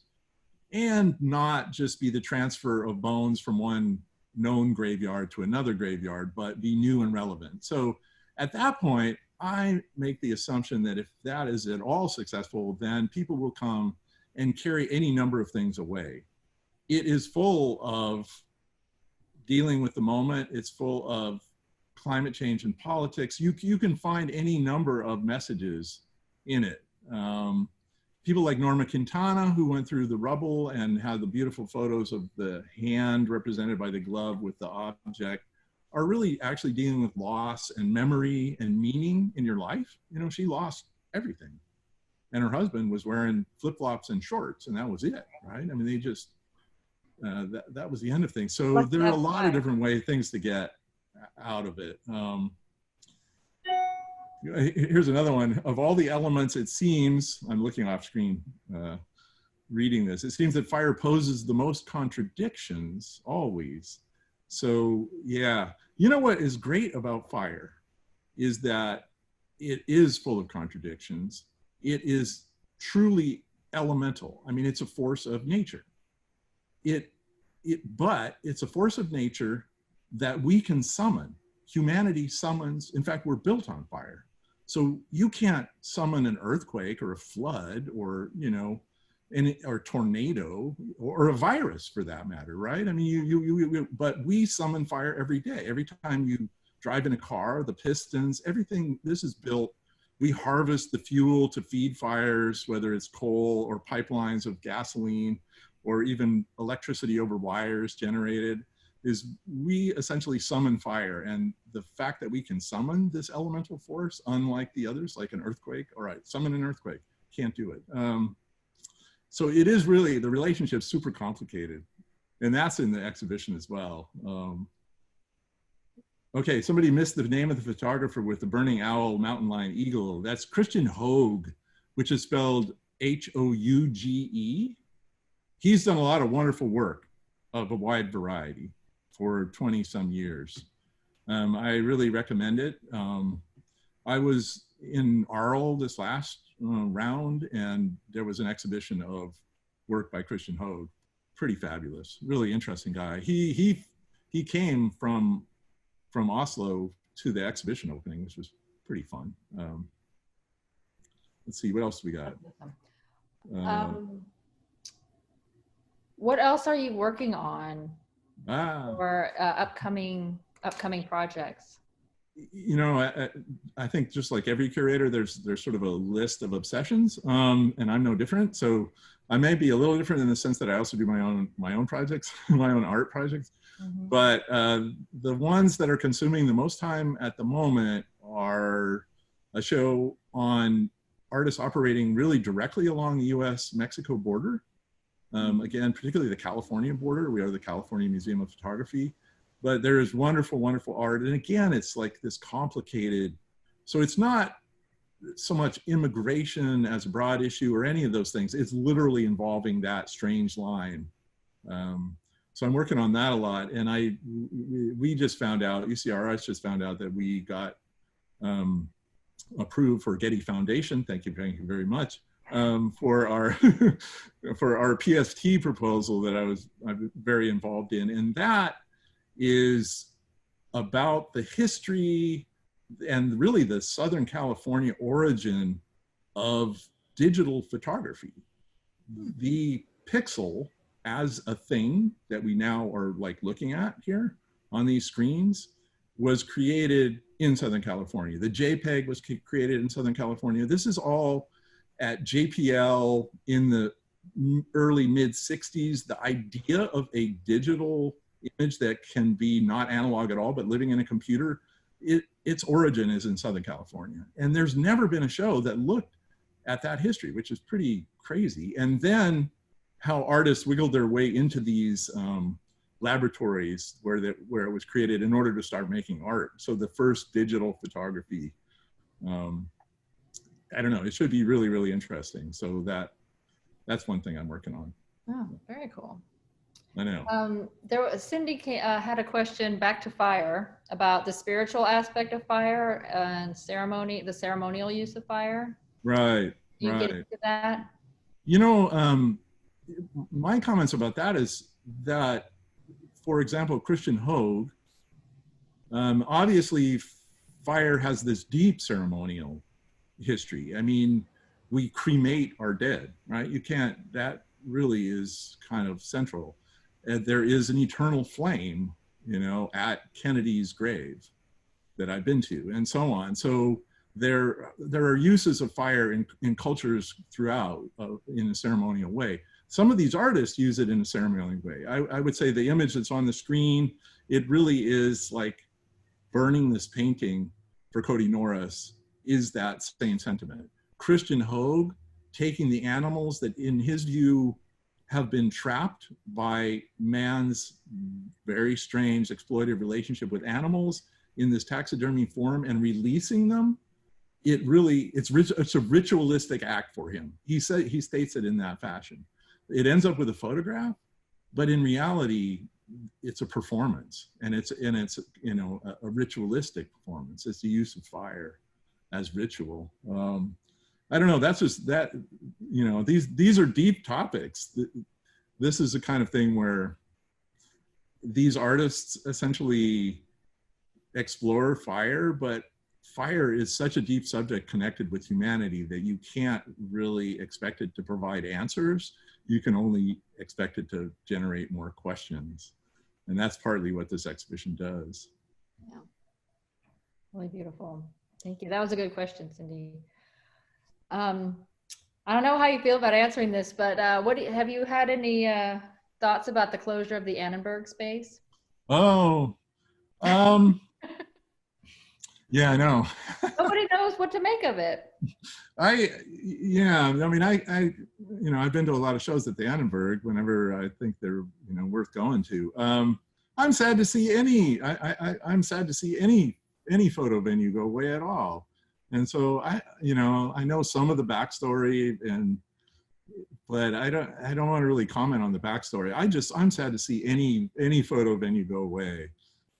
Speaker 2: and not just be the transfer of bones from one known graveyard to another graveyard, but be new and relevant. So at that point, I make the assumption that if that is at all successful, then people will come and carry any number of things away. It is full of dealing with the moment. It's full of climate change and politics. You can find any number of messages in it. People like Norma Quintana, who went through the rubble and had the beautiful photos of the hand represented by the glove with the object, are really actually dealing with loss and memory and meaning in your life. You know, she lost everything. And her husband was wearing flip-flops and shorts, and that was it, right? I mean, they just, that was the end of things. So there are a lot of different things to get out of it. Here's another one. Of all the elements, it seems, I'm looking off screen reading this, it seems that fire poses the most contradictions always. So yeah, you know what is great about fire is that it is full of contradictions. It is truly elemental. I mean, it's a force of nature. But it's a force of nature that we can summon. Humanity summons, in fact, we're built on fire. So you can't summon an earthquake or a flood or, you know, or tornado or a virus for that matter, right? I mean, but we summon fire every day. Every time you drive in a car, the pistons, everything, this is built. We harvest the fuel to feed fires, whether it's coal or pipelines of gasoline or even electricity over wires generated, is we essentially summon fire. And the fact that we can summon this elemental force, unlike the others, like an earthquake, all right, summon an earthquake, can't do it. So it is really, the relationship's super complicated. And that's in the exhibition as well. Okay, somebody missed the name of the photographer with the burning owl, mountain lion, eagle. That's Christian Hogue, which is spelled H-O-U-G-E. He's done a lot of wonderful work of a wide variety for 20 some years. I really recommend it. I was in Arles this last round, and there was an exhibition of work by Christian Hogue. Pretty fabulous, really interesting guy. He came from Oslo to the exhibition opening, which was pretty fun. Let's see, what else do we got?
Speaker 1: What else are you working on for upcoming projects?
Speaker 2: You know, I think just like every curator, there's sort of a list of obsessions, and I'm no different. So I may be a little different in the sense that I also do my own projects, my own art projects. Mm-hmm. But the ones that are consuming the most time at the moment are a show on artists operating really directly along the US-Mexico border. Again, particularly the California border. We are the California Museum of Photography, but there is wonderful, wonderful art. And again, it's like this complicated, so it's not so much immigration as a broad issue or any of those things. It's literally involving that strange line. So I'm working on that a lot. And we just found out, UCRS just found out that we got approved for Getty Foundation. Thank you very much. For our for our PST proposal that I'm very involved in, and that is about the history and really the Southern California origin of digital photography. The pixel as a thing that we now are like looking at here on these screens was created in Southern California. The JPEG was created in Southern California. This is all at JPL in the early mid 60s. The idea of a digital image that can be not analog at all, but living in a computer, its origin is in Southern California. And there's never been a show that looked at that history, which is pretty crazy. And then how artists wiggled their way into these laboratories where it was created in order to start making art. So the first digital photography, I don't know, it should be really, really interesting. So that's one thing I'm working on.
Speaker 1: Oh, very cool.
Speaker 2: I know.
Speaker 1: Cindy had a question back to fire about the spiritual aspect of fire and the ceremonial use of fire.
Speaker 2: Right,
Speaker 1: Can you
Speaker 2: right.
Speaker 1: get into that?
Speaker 2: You know, my comments about that is that, for example, Christian Hogue, obviously fire has this deep ceremonial history. I mean, we cremate our dead, right? You can't, that really is kind of central. There is an eternal flame, you know, at Kennedy's grave that I've been to, and so on. So there are uses of fire in cultures throughout in a ceremonial way. Some of these artists use it in a ceremonial way. I would say the image that's on the screen, it really is like burning this painting for Cody Norris is that same sentiment. Christian Hogue taking the animals that in his view have been trapped by man's very strange exploitative relationship with animals in this taxidermy form and releasing them, it's a ritualistic act for him. He states it in that fashion. It ends up with a photograph, but in reality, it's a performance, and it's you know, a ritualistic performance. It's the use of fire as ritual. I don't know. That's just that, you know, these are deep topics. This is the kind of thing where these artists essentially explore fire, but fire is such a deep subject connected with humanity that you can't really expect it to provide answers. You can only expect it to generate more questions. And that's partly what this exhibition does.
Speaker 1: Yeah. Really beautiful. Thank you. That was a good question, Cindy. I don't know how you feel about answering this, but have you had any thoughts about the closure of the Annenberg space?
Speaker 2: Oh, yeah, I know.
Speaker 1: Nobody knows what to make of it.
Speaker 2: Yeah, I mean, you know, I've been to a lot of shows at the Annenberg whenever I think they're, you know, worth going to. I'm sad to see I'm sad to see any photo venue go away at all. And so you know, I know some of the backstory, but I don't want to really comment on the backstory. I'm sad to see any photo venue go away.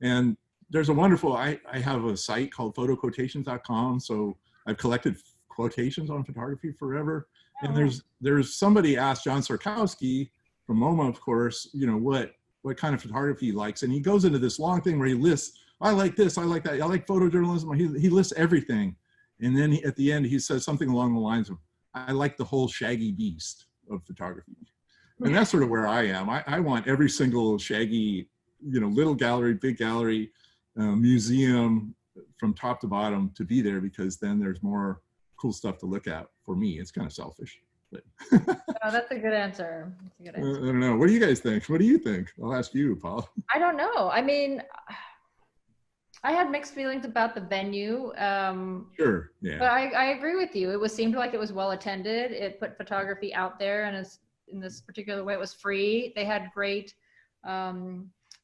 Speaker 2: And there's a wonderful, I have a site called photoquotations.com. So I've collected quotations on photography forever. And there's somebody asked John Sarkowski from MoMA, of course, you know, what kind of photography he likes. And he goes into this long thing where he lists, I like this, I like that, I like photojournalism. He lists everything. And then at the end, he says something along the lines of, I like the whole shaggy beast of photography. And that's sort of where I am. I want every single shaggy, you know, little gallery, big gallery, museum from top to bottom to be there, because then there's more cool stuff to look at for me. It's kind of selfish. But
Speaker 1: Oh, that's a good answer. That's a good answer.
Speaker 2: I don't know. What do you guys think? What do you think? I'll ask you, Paul.
Speaker 1: I don't know. I mean, I had mixed feelings about the venue.
Speaker 2: Sure. Yeah.
Speaker 1: But I agree with you. It seemed like it was well attended. It put photography out there, and in this particular way, it was free. They had great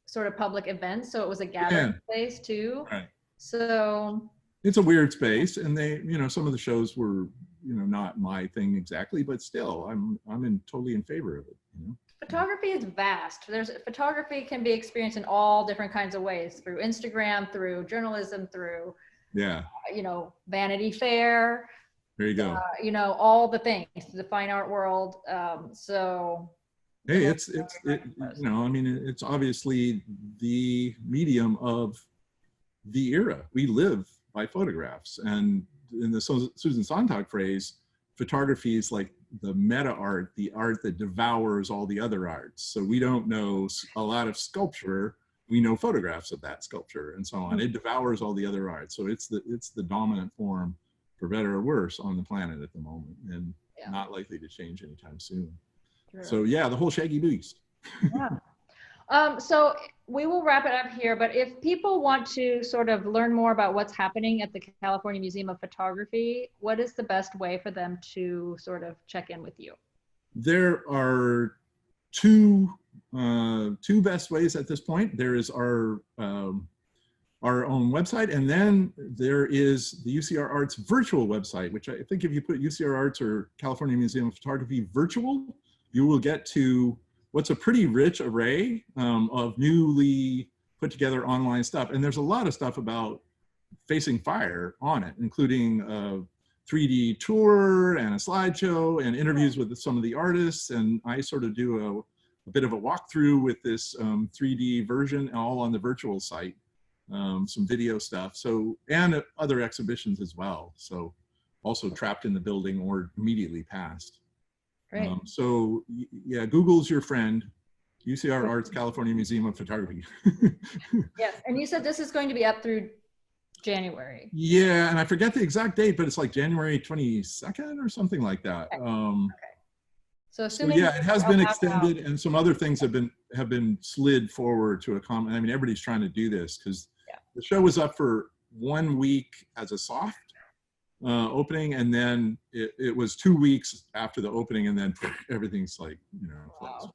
Speaker 1: sort of public events, so it was a gathering place too.
Speaker 2: Right.
Speaker 1: So
Speaker 2: it's a weird space, and they, you know, some of the shows were, you know, not my thing exactly, but still, I'm totally in favor of it. You know?
Speaker 1: Photography is vast. Photography can be experienced in all different kinds of ways, through Instagram, through journalism, through, you know, Vanity Fair.
Speaker 2: There you go.
Speaker 1: You know, all the things, the fine art world. So.
Speaker 2: Hey, you know, I mean, it's obviously the medium of the era. We live by photographs, and in the Susan Sontag phrase, photography is like the meta art, the art that devours all the other arts. So we don't know a lot of sculpture, we know photographs of that sculpture and so on. It devours all the other arts. So it's the dominant form, for better or worse, on the planet at the moment, and not likely to change anytime soon. Sure. So yeah, the whole shaggy beast.
Speaker 1: Yeah. So we will wrap it up here, but if people want to sort of learn more about what's happening at the California Museum of Photography, what is the best way for them to sort of check in with you?
Speaker 2: There are two best ways at this point. There is our own website, and then there is the UCR Arts virtual website, which I think if you put UCR Arts or California Museum of Photography virtual, you will get to what's a pretty rich array of newly put together online stuff. And there's a lot of stuff about facing fire on it, including a 3D tour and a slideshow and interviews with some of the artists. And I sort of do a bit of a walkthrough with this 3D version, all on the virtual site, some video stuff. So, and other exhibitions as well. So also trapped in the building or immediately past.
Speaker 1: Great.
Speaker 2: So yeah, Google's your friend. UCR Arts, California Museum of Photography.
Speaker 1: Yes, and you said this is going to be up through January.
Speaker 2: Yeah, and I forget the exact date, but it's like January 22nd or something like that.
Speaker 1: Okay. So assuming
Speaker 2: yeah, it has been extended, and some other things have been slid forward to accommodate. I mean, everybody's trying to do this because the show was up for 1 week as a soft opening, and then it was 2 weeks after the opening, and then everything's like, you know, closed.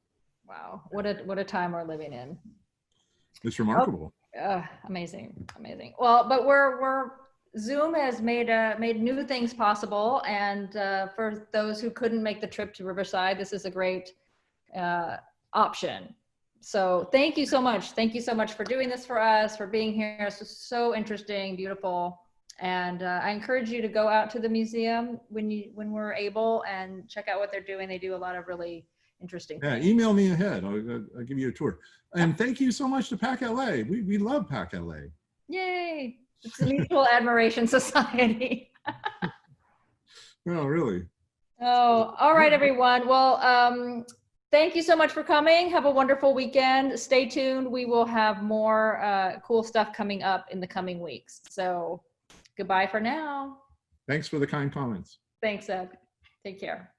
Speaker 1: Wow, what a time we're living in.
Speaker 2: It's remarkable.
Speaker 1: Amazing. Well, but we're Zoom has made new things possible, and for those who couldn't make the trip to Riverside, this is a great option. So thank you so much. Thank you so much for doing this for us, for being here. This was so interesting, beautiful, And I encourage you to go out to the museum when we're able and check out what they're doing. They do a lot of really interesting things.
Speaker 2: Email me ahead. I'll give you a tour. And thank you so much to PAC LA. We love PAC LA.
Speaker 1: Yay! It's a Mutual Admiration Society.
Speaker 2: Oh, really?
Speaker 1: Oh, all right, everyone. Well, thank you so much for coming. Have a wonderful weekend. Stay tuned. We will have more cool stuff coming up in the coming weeks. So goodbye for now.
Speaker 2: Thanks for the kind comments.
Speaker 1: Thanks, Ed. Take care.